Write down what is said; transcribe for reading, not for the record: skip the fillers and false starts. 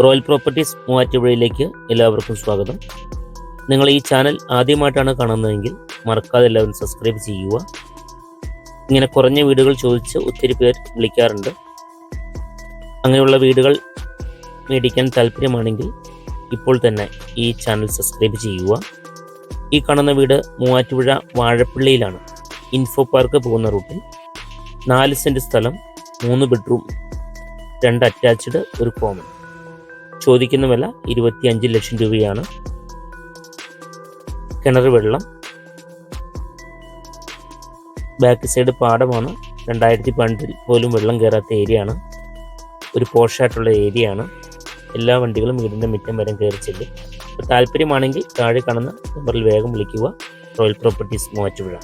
Royal properties മൂവാറ്റുപുഴയിലേക്ക് എല്ലാവർക്കും സ്വാഗതം. നിങ്ങൾ ഈ ചാനൽ ആദ്യമായിട്ടാണ് കാണുന്നതെങ്കിൽ മറക്കാതെ എല്ലാവരും സബ്സ്ക്രൈബ് ചെയ്യുക. ഇങ്ങനെ കുറഞ്ഞ വീടുകൾ ചോദിച്ച് ഒത്തിരി പേർ വിളിക്കാറുണ്ട്. അങ്ങനെയുള്ള വീടുകൾ മേടിക്കാൻ താല്പര്യമാണെങ്കിൽ ഇപ്പോൾ തന്നെ ഈ ചാനൽ സബ്സ്ക്രൈബ് ചെയ്യുക. ഈ കാണുന്ന വീട് മൂവാറ്റുപുഴ വാഴപ്പള്ളിയിലാണ്. ഇൻഫോ പാർക്ക് പോകുന്ന റൂട്ടിൽ 4 സെൻറ്റ് സ്ഥലം, 3 ബെഡ്റൂം, 2 അറ്റാച്ച്ഡ്, ഒരു കോമൺ. ചോദിക്കുന്ന വില 25 ലക്ഷം രൂപയാണ്. കിണർ വെള്ളം, ബാക്ക് സൈഡ് പാടമാണ്. 2012 പോലും വെള്ളം കയറാത്ത ഏരിയയാണ്. ഒരു പോഷായിട്ടുള്ള ഏരിയയാണ്. എല്ലാ വണ്ടികളും വീടിൻ്റെ മുറ്റം വരെ കയറി ചെല്ലും. താല്പര്യമാണെങ്കിൽ താഴെ കാണുന്ന നമ്പറിൽ വേഗം വിളിക്കുക. Royal properties Muvattupuzha.